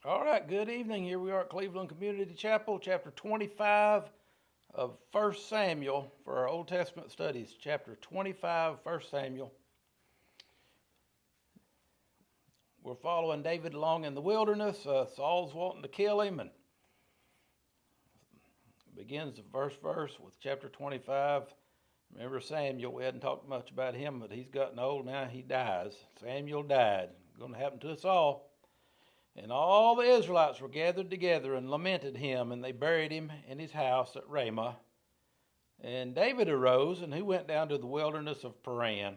All right, good evening. Here we are at Cleveland Community Chapel, chapter 25 of 1 Samuel for our Old Testament studies. Chapter 25, 1 Samuel. We're following David along in the wilderness. Saul's wanting to kill him, and begins the first verse with chapter 25. Remember Samuel, we hadn't talked much about him, but he's gotten old now. He dies. Samuel died. Going to happen to us all. And all the Israelites were gathered together and lamented him, and they buried him in his house at Ramah. And David arose, and he went down to the wilderness of Paran.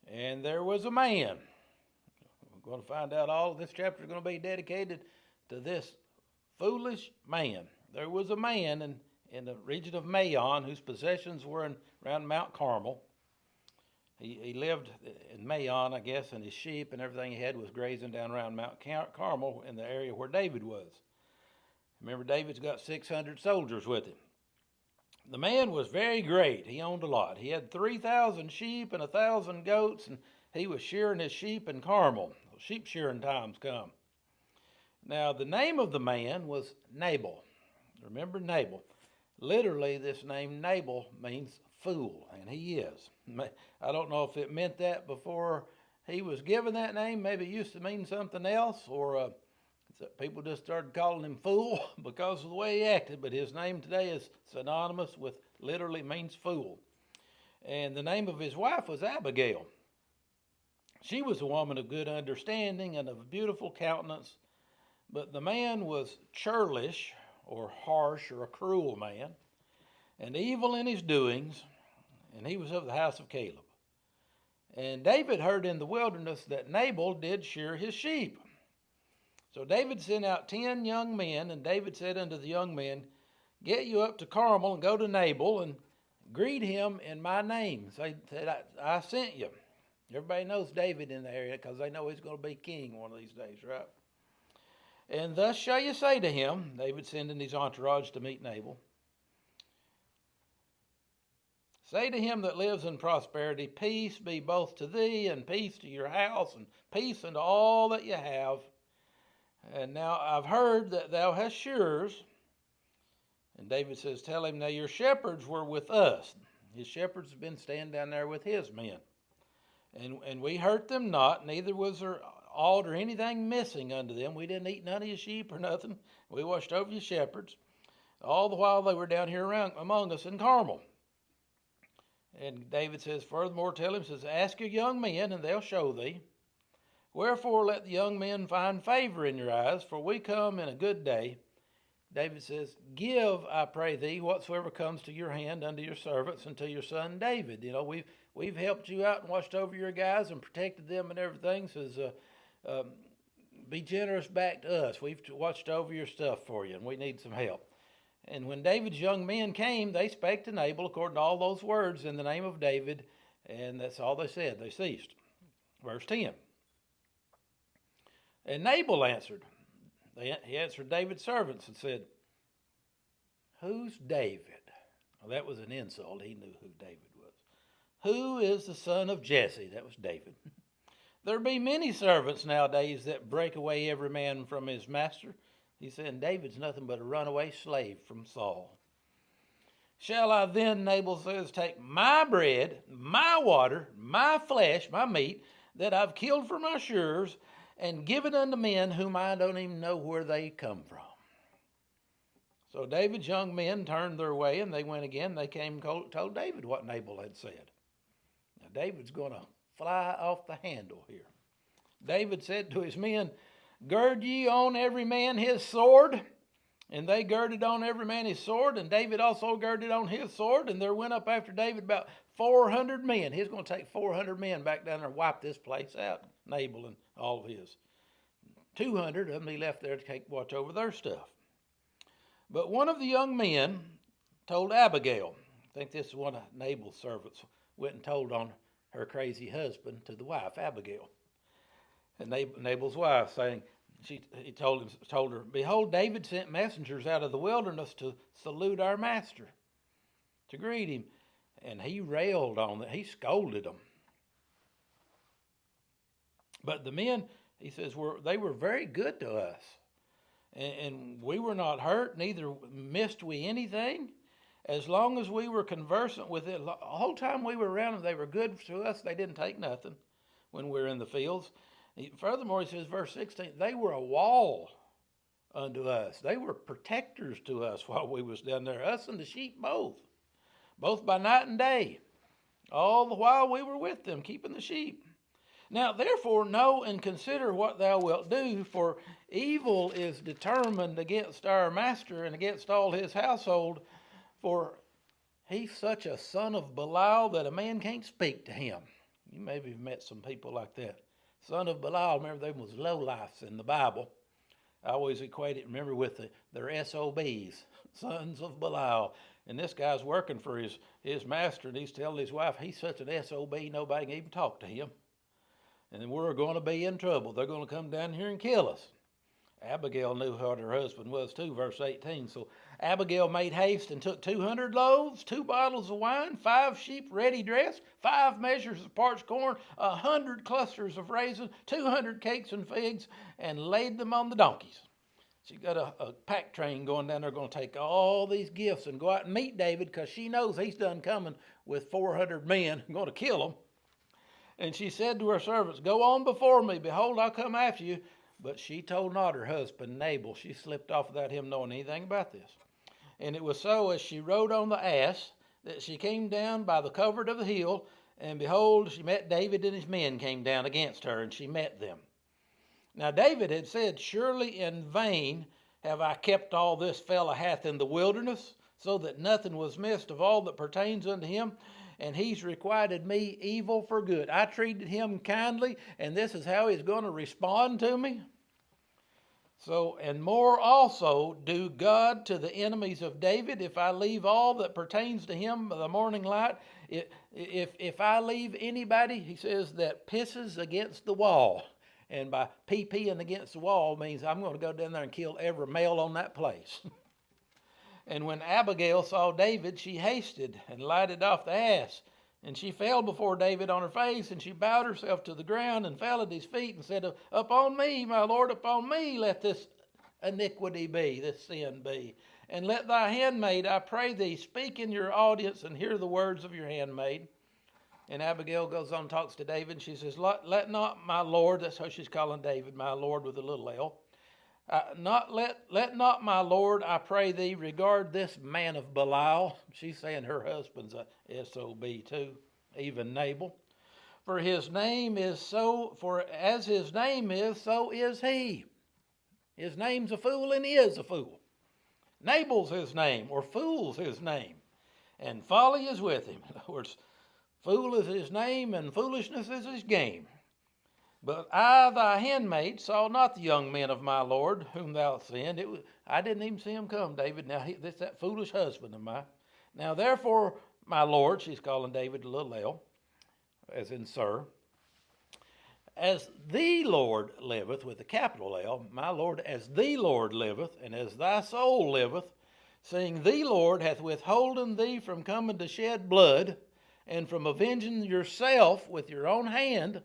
And there was a man. We're going to find out all of this chapter is going to be dedicated to this foolish man. There was a man in the region of Maon whose possessions were around Mount Carmel. He lived in Maon, I guess, and his sheep and everything he had was grazing down around Mount Carmel in the area where David was. Remember, David's got 600 soldiers with him. The man was very great. He owned a lot. He had 3,000 sheep and 1,000 goats, and he was shearing his sheep in Carmel. Sheep shearing times come. Now, the name of the man was Nabal. Remember Nabal. Literally, this name Nabal means fool, and he is. I don't know if it meant that before he was given that name. Maybe it used to mean something else, or people just started calling him fool because of the way he acted. But his name today is synonymous with literally means fool. And the name of his wife was Abigail. She was a woman of good understanding and of a beautiful countenance. But the man was churlish, or harsh, or a cruel man, and evil in his doings, and he was of the house of Caleb. And David heard in the wilderness that Nabal did shear his sheep. So David sent out 10 young men, and David said unto the young men, Get you up to Carmel and go to Nabal and greet him in my name. Say, I sent you. Everybody knows David in the area because they know he's going to be king one of these days, right? And thus shall you say to him, David sending his entourage to meet Nabal, Say to him that lives in prosperity, Peace be both to thee, and peace to your house, and peace unto all that you have. And now I've heard that thou hast shearers. And David says, Tell him, now your shepherds were with us. His shepherds have been standing down there with his men. And we hurt them not, neither was there aught or anything missing unto them. We didn't eat none of your sheep or nothing. We watched over your shepherds. All the while they were down here around among us in Carmel. And David says, Furthermore, tell him, says, Ask your young men, and they'll show thee. Wherefore let the young men find favor in your eyes, for we come in a good day. David says, Give, I pray thee, whatsoever comes to your hand unto your servants and to your son David. You know, we've helped you out and watched over your guys and protected them and everything. Says, be generous back to us. We've watched over your stuff for you, and we need some help. And when David's young men came, they spake to Nabal according to all those words in the name of David, and that's all they said. They ceased. Verse 10. And Nabal answered. He answered David's servants and said, Who's David? Well, that was an insult. He knew who David was. Who is the son of Jesse? That was David. There be many servants nowadays that break away every man from his master. He said, David's nothing but a runaway slave from Saul. Shall I then, Nabal says, take my bread, my water, my flesh, my meat, that I've killed for my shearers, and give it unto men whom I don't even know where they come from? So David's young men turned their way, and they went again. They came and told David what Nabal had said. Now David's going to fly off the handle here. David said to his men, Gird ye on every man his sword. And they girded on every man his sword, and David also girded on his sword, and there went up after David about 400 men. He's going to take 400 men back down there and wipe this place out, Nabal and all of his. 200 of them he left there to watch over their stuff. But one of the young men told Abigail, I think this is one of Nabal's servants, went and told on her crazy husband to the wife, Abigail. And Nabal's wife, saying, he told her, Behold, David sent messengers out of the wilderness to salute our master, to greet him. And he railed on them. He scolded them. But the men He says, they were very good to us. And we were not hurt, neither missed we anything. As long as we were conversant with it, the whole time we were around them, they were good to us. They didn't take nothing when we were in the fields. Furthermore, he says, verse 16, they were a wall unto us. They were protectors to us while we was down there, us and the sheep both by night and day, all the while we were with them, keeping the sheep. Now, therefore, know and consider what thou wilt do, for evil is determined against our master and against all his household, for he's such a son of Belial that a man can't speak to him. You maybe have met some people like that. Son of Belial, remember, they was lowlifes in the Bible. I always equate it, remember, with their SOBs, sons of Belial. And this guy's working for his master, and he's telling his wife, he's such an SOB, nobody can even talk to him. And we're going to be in trouble. They're going to come down here and kill us. Abigail knew what her husband was too, verse 18. So Abigail made haste and took 200 loaves, 2 bottles of wine, 5 sheep ready dressed, 5 measures of parched corn, 100 clusters of raisins, 200 cakes and figs, and laid them on the donkeys. She got a pack train going down there, going to take all these gifts and go out and meet David, because she knows he's done coming with 400 men, going to kill him. And she said to her servants, go on before me. Behold, I'll come after you. But she told not her husband Nabal. She slipped off without him knowing anything about this. And it was so, as she rode on the ass, that she came down by the covert of the hill. And behold, she met David, and his men came down against her, and she met them. Now David had said, surely in vain have I kept all this fellow hath in the wilderness, so that nothing was missed of all that pertains unto him. And he's requited me evil for good. I treated him kindly, and this is how he's going to respond to me. So, and more also do God to the enemies of David, if I leave all that pertains to him by the morning light. If I leave anybody, he says, that pisses against the wall. And by peeing against the wall means I'm going to go down there and kill every male on that place. And when Abigail saw David, she hasted and lighted off the ass. And she fell before David on her face, and she bowed herself to the ground and fell at his feet and said, upon me, my Lord, upon me let this iniquity be, this sin be. And let thy handmaid, I pray thee, speak in your audience and hear the words of your handmaid. And Abigail goes on and talks to David, and she says, let not my Lord, that's how she's calling David, my Lord with a little L. Let not my Lord, I pray thee, regard this man of Belial. She's saying her husband's a SOB too, even Nabal. For as his name is, so is he. His name's a fool, and he is a fool. Nabal's his name, or fool's his name, and folly is with him. In other words, fool is his name, and foolishness is his game. But I, thy handmaid, saw not the young men of my Lord, whom thou sent. I didn't even see him come, David. Now, this that foolish husband of mine. Now, therefore, my Lord, she's calling David a little L, as in sir. As the Lord liveth, with a capital L, my Lord, as the Lord liveth, and as thy soul liveth, seeing the Lord hath withholden thee from coming to shed blood, and from avenging yourself with your own hand,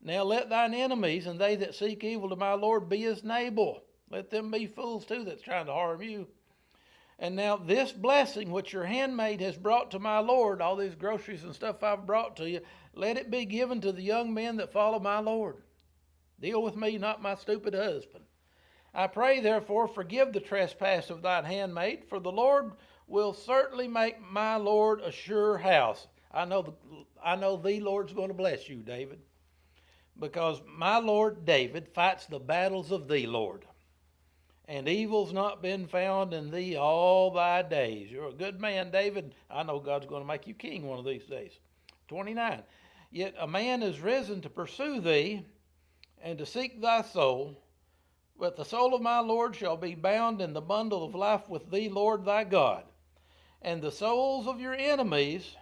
now let thine enemies and they that seek evil to my Lord be as Nabal. Let them be fools too that's trying to harm you. And now this blessing which your handmaid has brought to my Lord, all these groceries and stuff I've brought to you, let it be given to the young men that follow my Lord. Deal with me, not my stupid husband. I pray, therefore, forgive the trespass of thine handmaid, for the Lord will certainly make my Lord a sure house. I know the Lord's going to bless you, David, because my Lord David fights the battles of thee, Lord, and evil's not been found in thee all thy days. You're a good man, David. I know God's going to make you king one of these days. 29. Yet a man is risen to pursue thee and to seek thy soul, but the soul of my Lord shall be bound in the bundle of life with thee, Lord thy God. And the souls of your enemies,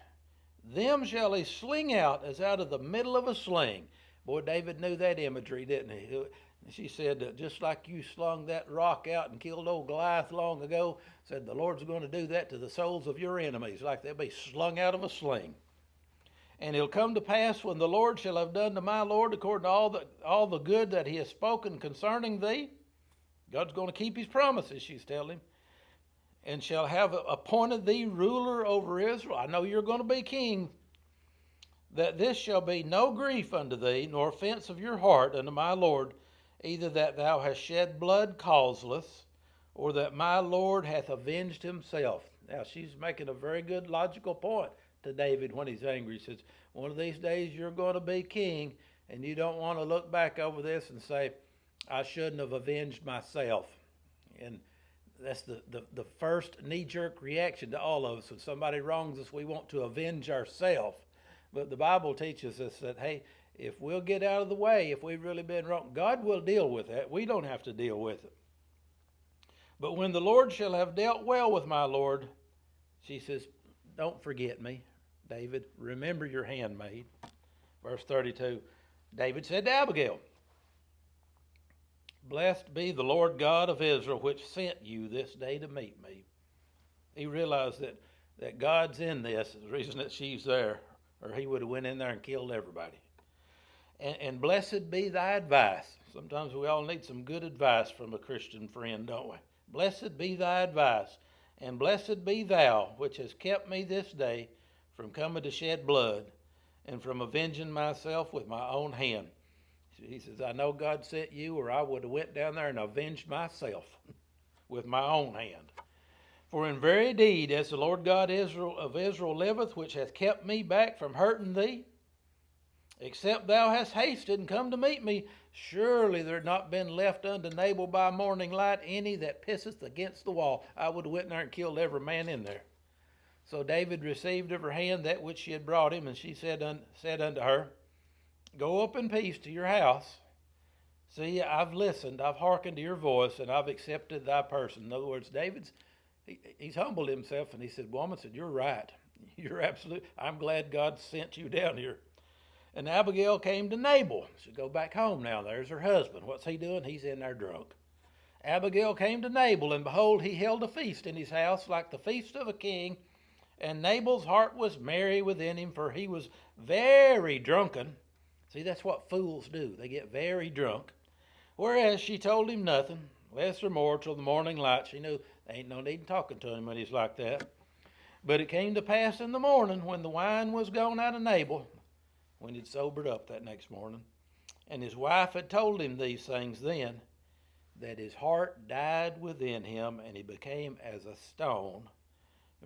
them shall he sling out as out of the middle of a sling. Boy, David knew that imagery, didn't he? She said, just like you slung that rock out and killed old Goliath long ago, said the Lord's going to do that to the souls of your enemies, like they'll be slung out of a sling. And it'll come to pass when the Lord shall have done to my Lord according to all the good that he has spoken concerning thee. God's going to keep his promises, she's telling him. And shall have appointed thee ruler over Israel. I know you're going to be king. That this shall be no grief unto thee, nor offense of your heart unto my Lord, either that thou hast shed blood causeless, or that my Lord hath avenged himself. Now, she's making a very good logical point to David when he's angry. He says, one of these days you're going to be king, and you don't want to look back over this and say, I shouldn't have avenged myself. And that's the first knee-jerk reaction to all of us. When somebody wrongs us, we want to avenge ourselves. But the Bible teaches us that, hey, if we'll get out of the way, if we've really been wrong, God will deal with that. We don't have to deal with it. But when the Lord shall have dealt well with my Lord, she says, don't forget me, David. Remember your handmaid. Verse 32, David said to Abigail, blessed be the Lord God of Israel, which sent you this day to meet me. He realized that God's in this, the reason that she's there, or he would have went in there and killed everybody. And blessed be thy advice. Sometimes we all need some good advice from a Christian friend, don't we? Blessed be thy advice, and blessed be thou, which has kept me this day from coming to shed blood, and from avenging myself with my own hand. He says, I know God sent you, or I would have went down there and avenged myself with my own hand. For in very deed, as the Lord God of Israel liveth, which hath kept me back from hurting thee, except thou hast hasted and come to meet me, surely there had not been left unto Nabal by morning light any that pisseth against the wall. I would have went there and killed every man in there. So David received of her hand that which she had brought him, and she said unto her, go up in peace to your house. See, I've listened, I've hearkened to your voice, and I've accepted thy person. In other words, he's humbled himself, and he said, woman, you're right. You're absolute. I'm glad God sent you down here. And Abigail came to Nabal. She'll go back home now. There's her husband. What's he doing? He's in there drunk. Abigail came to Nabal, and behold, he held a feast in his house like the feast of a king. And Nabal's heart was merry within him, for he was very drunken. See, that's what fools do. They get very drunk. Whereas she told him nothing, less or more, till the morning light. She knew there ain't no need in talking to him when he's like that. But it came to pass in the morning, when the wine was gone out of Nabal, when he'd sobered up that next morning, and his wife had told him these things then, that his heart died within him, and he became as a stone.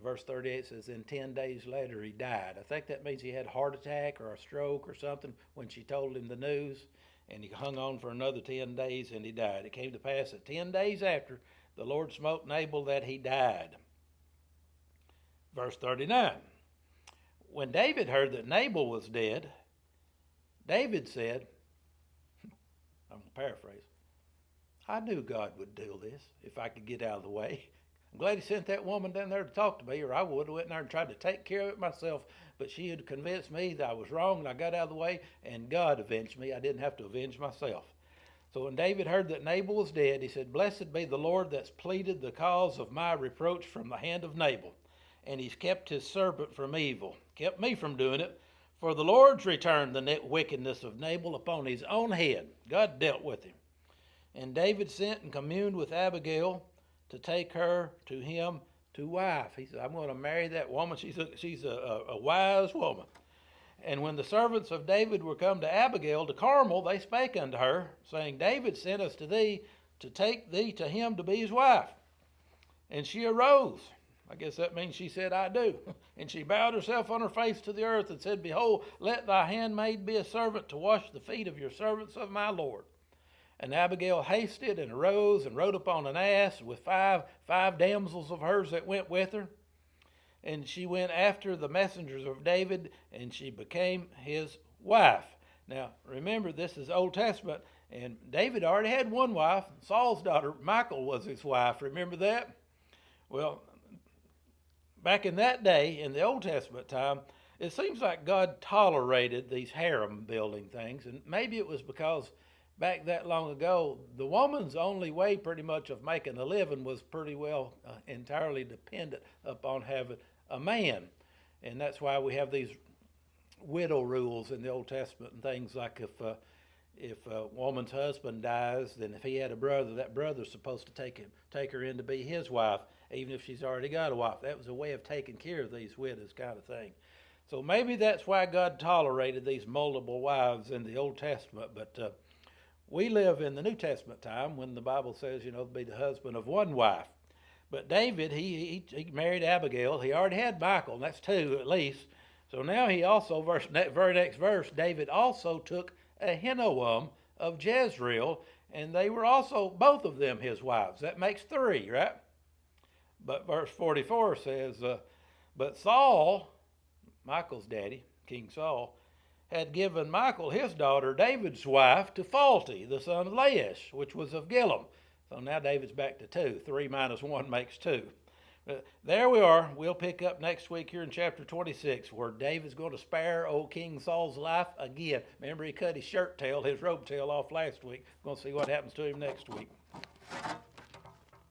Verse 38 says, then 10 days later he died. I think that means he had a heart attack or a stroke or something when she told him the news, and he hung on for another 10 days and he died. It came to pass that 10 days after, the Lord smote Nabal that he died. Verse 39, when David heard that Nabal was dead, David said, I'm going to paraphrase, I knew God would do this if I could get out of the way. I'm glad he sent that woman down there to talk to me, or I would have went in there and tried to take care of it myself. But she had convinced me that I was wrong, and I got out of the way, and God avenged me. I didn't have to avenge myself. So when David heard that Nabal was dead, he said, blessed be the Lord that's pleaded the cause of my reproach from the hand of Nabal, and he's kept his servant from evil, kept me from doing it. For the Lord's returned the wickedness of Nabal upon his own head. God dealt with him. And David sent and communed with Abigail to take her to him to wife. He said, I'm going to marry that woman. She's a wise woman. And when the servants of David were come to Abigail to Carmel, they spake unto her, saying, David sent us to thee to take thee to him to be his wife. And she arose. I guess that means she said, I do. And she bowed herself on her face to the earth and said, behold, let thy handmaid be a servant to wash the feet of your servants of my Lord. And Abigail hasted and arose and rode upon an ass with five damsels of hers that went with her. And she went after the messengers of David, and she became his wife. Now, remember, this is Old Testament, and David already had one wife. Saul's daughter, Michal, was his wife. Remember that? Well, back in that day, in the Old Testament time, it seems like God tolerated these harem building things, and maybe it was because back that long ago, the woman's only way pretty much of making a living was pretty well entirely dependent upon having a man. And that's why we have these widow rules in the Old Testament and things like if a woman's husband dies, then if he had a brother, that brother's supposed to take her in to be his wife, even if she's already got a wife. That was a way of taking care of these widows, kind of thing. So maybe that's why God tolerated these multiple wives in the Old Testament. But we live in the New Testament time when the Bible says, to be the husband of one wife. But David, he married Abigail. He already had Michal, and that's two at least. So now he also, very next verse, David also took Ahinoam of Jezreel, and they were also, both of them, his wives. That makes three, right? But verse 44 says, but Saul, Michal's daddy, King Saul, had given Michal, his daughter, David's wife, to Phalti, the son of Laish, which was of Gilom. So now David's back to two. 3 minus 1 makes 2. There we are. We'll pick up next week here in chapter 26, where David's going to spare old King Saul's life again. Remember, he cut his shirt tail, his robe tail off last week. We're going to see what happens to him next week.